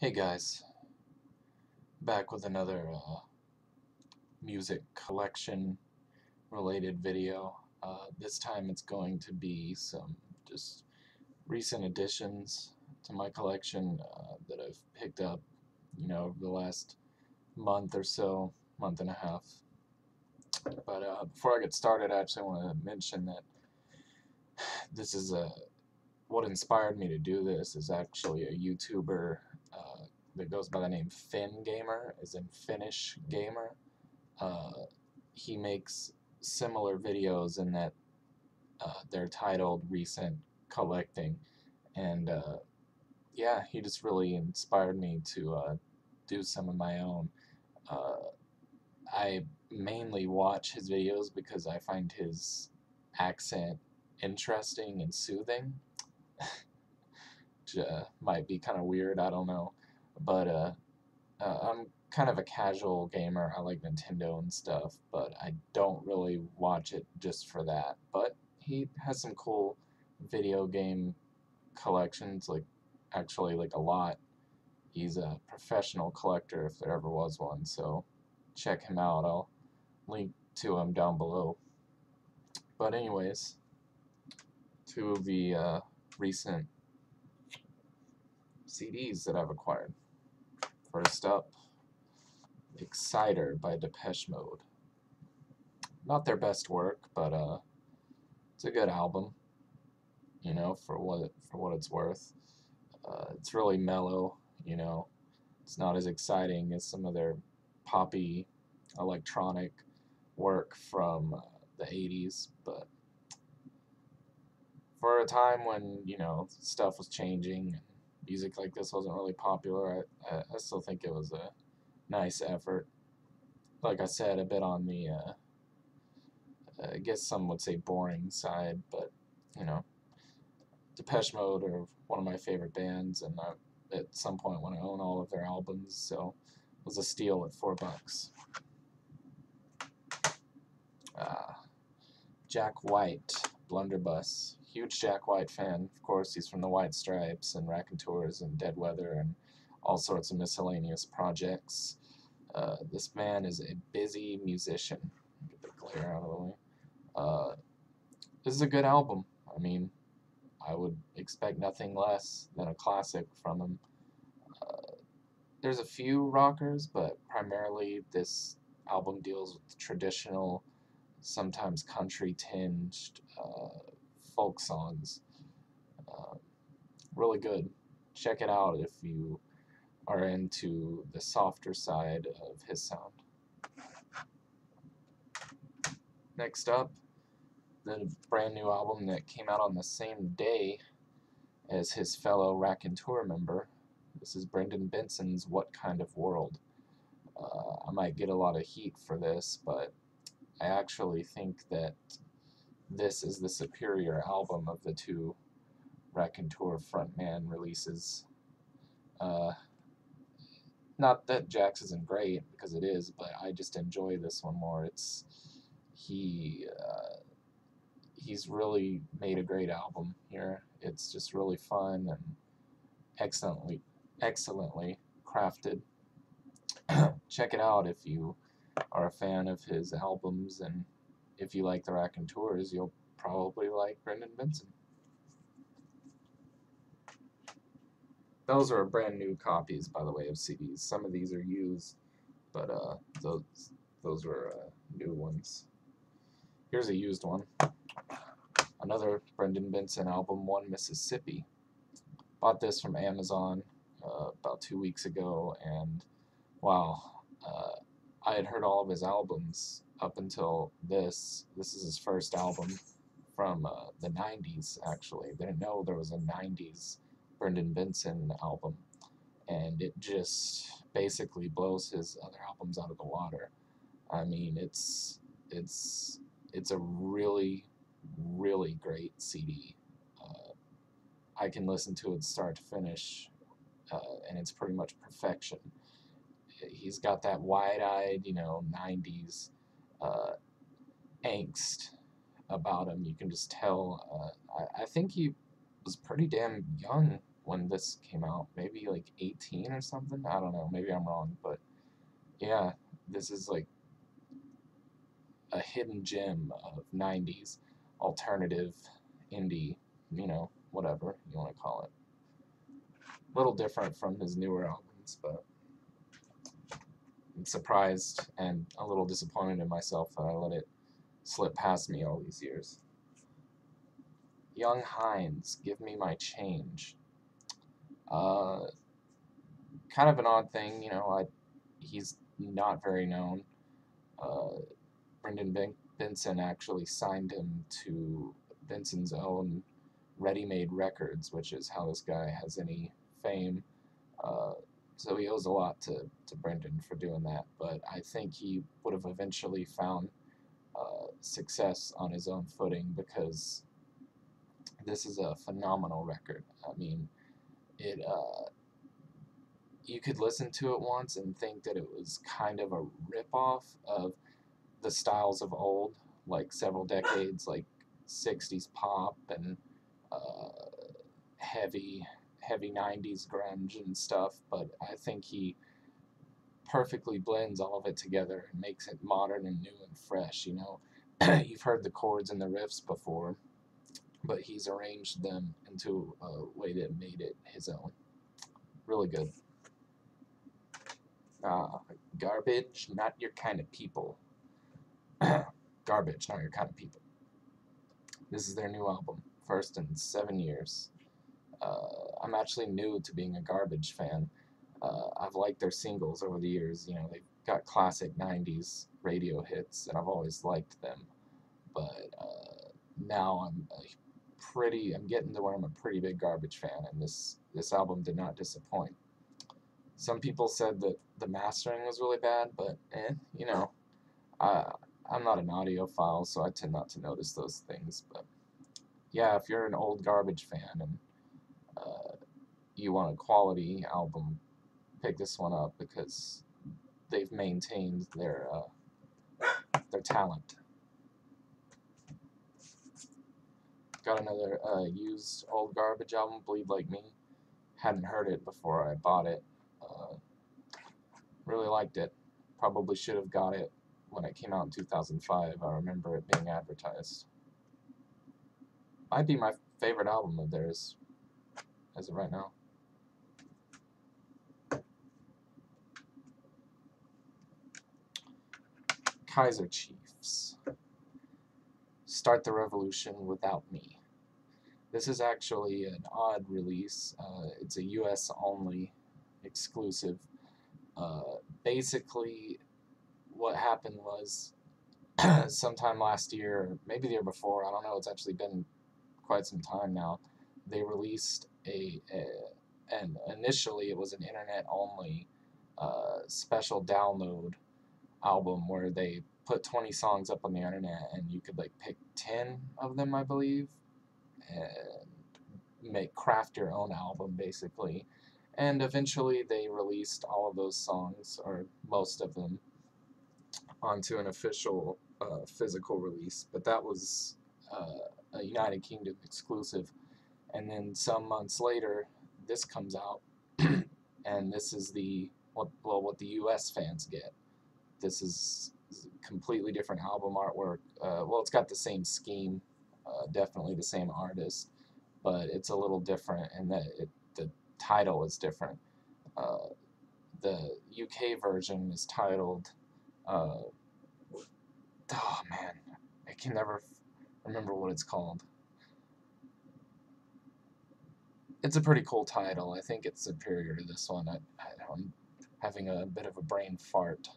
Hey guys, back with another music collection related video. This time it's going to be some just recent additions to my collection that I've picked up, over the last month or so, month and a half. But before I get started, I actually want to mention that this is what inspired me to do this is actually a YouTuber that goes by the name Finn Gamer, as in Finnish Gamer. Uh, he makes similar videos in that they're titled Recent Collecting, and yeah, he just really inspired me to do some of my own. Uh, I mainly watch his videos because I find his accent interesting and soothing. Which might be kind of weird, I don't know, but I'm kind of a casual gamer. I like Nintendo and stuff, but I don't really watch it just for that. But he has some cool video game collections, like actually like a lot. He's a professional collector if there ever was one, so check him out. I'll link to him down below. But anyways, two of the recent CDs that I've acquired. First up, Exciter by Depeche Mode. Not their best work, but it's a good album, for what it's worth. It's really mellow, It's not as exciting as some of their poppy electronic work from the 80s, but for a time when, stuff was changing and music like this wasn't really popular, I still think it was a nice effort. Like I said, a bit on the I guess some would say boring side, but you know, Depeche Mode are one of my favorite bands, and at some point want to own all of their albums, so it was a steal at $4. Uh, Jack White, Blunderbuss. Huge Jack White fan. Of course, he's from the White Stripes and Raconteurs and Dead Weather and all sorts of miscellaneous projects. This man is a busy musician. Get the glare out of the way. Uh, this is a good album. I mean, I would expect nothing less than a classic from him. Uh, there's a few rockers, but primarily this album deals with traditional, sometimes country tinged folk songs. Uh, really good. Check it out if you are into the softer side of his sound. Next up, the brand new album that came out on the same day as his fellow Raconteur member. This is Brendan Benson's What Kind of World. I might get a lot of heat for this, but I actually think that this is the superior album of the two Raconteur frontman releases. Uh, Not that Jax isn't great, because it is, but I just enjoy this one more. He he's really made a great album here. It's just really fun and excellently crafted. Check it out if you are a fan of his albums, and if you like the Raconteurs, you'll probably like Brendan Benson. Those are brand new copies, by the way, of CDs. Some of these are used, but those were new ones. Here's a used one. Another Brendan Benson album, One Mississippi. Bought this from Amazon about 2 weeks ago, and wow, I had heard all of his albums up until this. This is his first album from the 90s, actually. They didn't know there was a 90s Brendan Benson album, and it just basically blows his other albums out of the water. I mean, it's a really, really great CD. I can listen to it start to finish, and it's pretty much perfection. He's got that wide-eyed, 90s uh, angst about him. You can just tell. I think he was pretty damn young when this came out. Maybe like 18 or something. I don't know. Maybe I'm wrong, but yeah, this is like a hidden gem of 90s alternative indie, whatever you want to call it. A little different from his newer albums, but I'm surprised and a little disappointed in myself that I let it slip past me all these years. Young Hines, Give Me My Change. Kind of an odd thing, he's not very known. Brendan Benson actually signed him to Benson's own Ready Made Records, which is how this guy has any fame. So he owes a lot to Brendan for doing that, but I think he would have eventually found success on his own footing, because this is a phenomenal record. I mean, it you could listen to it once and think that it was kind of a ripoff of the styles of old, like several decades, like 60s pop and heavy 90s grunge and stuff, but I think he perfectly blends all of it together and makes it modern and new and fresh. You've heard the chords and the riffs before, but he's arranged them into a way that made it his own. Really good. Garbage, Not Your Kind of People. Garbage, Not Your Kind of People. This is their new album, first in 7 years. I'm actually new to being a Garbage fan. I've liked their singles over the years. They've got classic 90s radio hits, and I've always liked them. But now I'm getting to where I'm a pretty big Garbage fan, and this album did not disappoint. Some people said that the mastering was really bad, but I'm not an audiophile, so I tend not to notice those things. But yeah, if you're an old Garbage fan and you want a quality album, pick this one up, because they've maintained their talent. Got another used old Garbage album, Bleed Like Me. Hadn't heard it before I bought it. Really liked it. Probably should have got it when it came out in 2005. I remember it being advertised. Might be my favorite album of theirs as of right now. Kaiser Chiefs. Start the Revolution Without Me. This is actually an odd release. It's a US only exclusive. Basically, what happened was sometime last year, maybe the year before, I don't know, it's actually been quite some time now, they released and initially it was an internet-only special download album where they put 20 songs up on the internet, and you could pick 10 of them, I believe, and craft your own album, basically. And eventually they released all of those songs, or most of them, onto an official physical release, but that was a United Kingdom exclusive. And then some months later, this comes out, and this is what the US fans get. This is completely different album artwork. It's got the same scheme, definitely the same artist, but it's a little different in that the title is different. The UK version is titled, oh man, I can never remember what it's called. It's a pretty cool title. I think it's superior to this one. I'm having a bit of a brain fart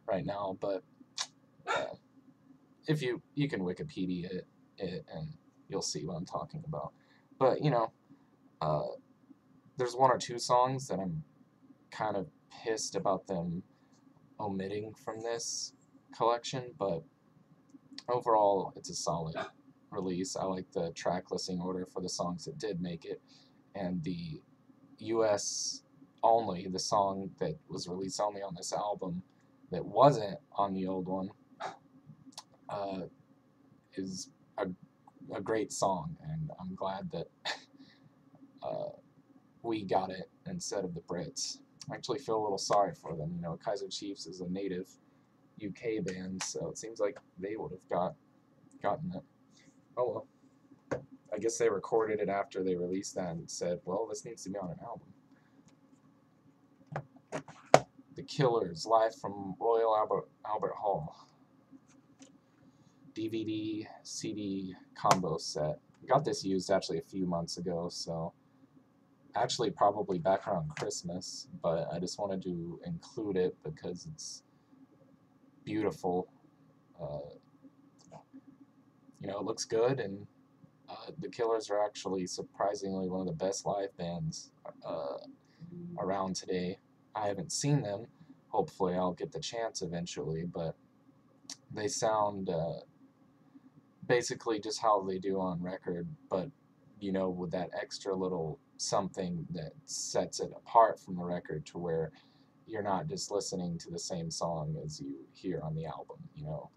right now, but if you can Wikipedia it and you'll see what I'm talking about. But there's one or two songs that I'm kind of pissed about them omitting from this collection, but overall it's a solid release. I like the track listing order for the songs that did make it, and the US only, the song that was released only on this album that wasn't on the old one, is a great song, and I'm glad that we got it instead of the Brits. I actually feel a little sorry for them. You know, Kaiser Chiefs is a native UK band, so it seems like they would have gotten it. Oh well. I guess they recorded it after they released that and said, well, this needs to be on an album. The Killers, live from Royal Albert Hall. DVD, CD combo set. Got this used actually a few months ago, so actually probably back around Christmas, but I just wanted to include it because it's beautiful. You know, it looks good, and the Killers are actually surprisingly one of the best live bands around today. I haven't seen them. Hopefully I'll get the chance eventually, but they sound basically just how they do on record, but you know, with that extra little something that sets it apart from the record to where you're not just listening to the same song as you hear on the album. You know,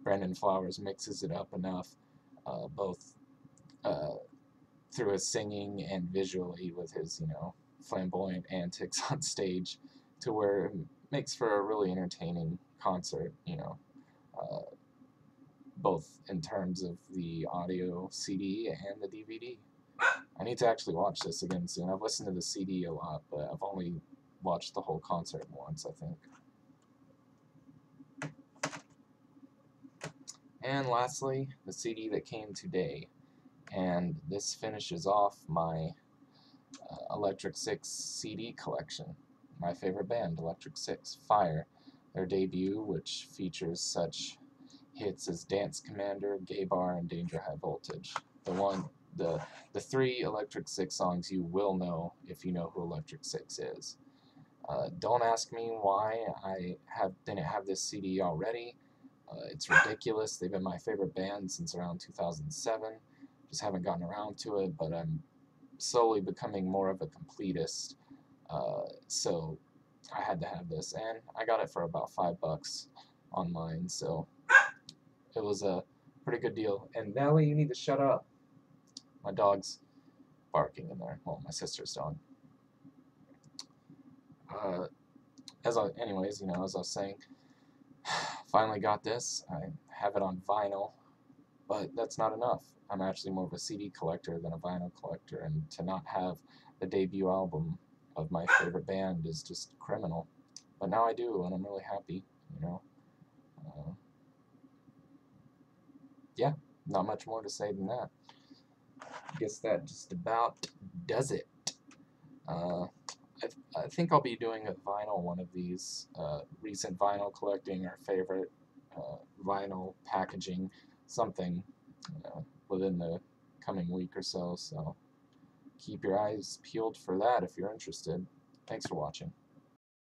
Brendan Flowers mixes it up enough, both through his singing and visually with his, you know, flamboyant antics on stage, to where it makes for a really entertaining concert. You know, both in terms of the audio CD and the DVD. I need to actually watch this again soon. I've listened to the CD a lot, but I've only watched the whole concert once, I think. And lastly, the CD that came today. And this finishes off my Electric Six CD collection. My favorite band, Electric Six, Fire. Their debut, which features such hits as Dance Commander, Gay Bar, and Danger High Voltage. The three Electric Six songs you will know if you know who Electric Six is. Don't ask me why I didn't have this CD already. It's ridiculous. They've been my favorite band since around 2007. Just haven't gotten around to it, but I'm slowly becoming more of a completist. So I had to have this, and I got it for about $5 online, so it was a pretty good deal. And Nellie, you need to shut up. My dog's barking in there. Well, my sister's dog. Anyways, you know, as I was saying, finally got this. I have it on vinyl, but that's not enough. I'm actually more of a CD collector than a vinyl collector, and to not have the debut album of my favorite band is just criminal. But now I do, and I'm really happy, you know. Yeah, not much more to say than that. I guess that just about does it. I think I'll be doing a vinyl one of these, recent vinyl collecting or favorite vinyl packaging, something within the coming week or so. So keep your eyes peeled for that if you're interested. Thanks for watching.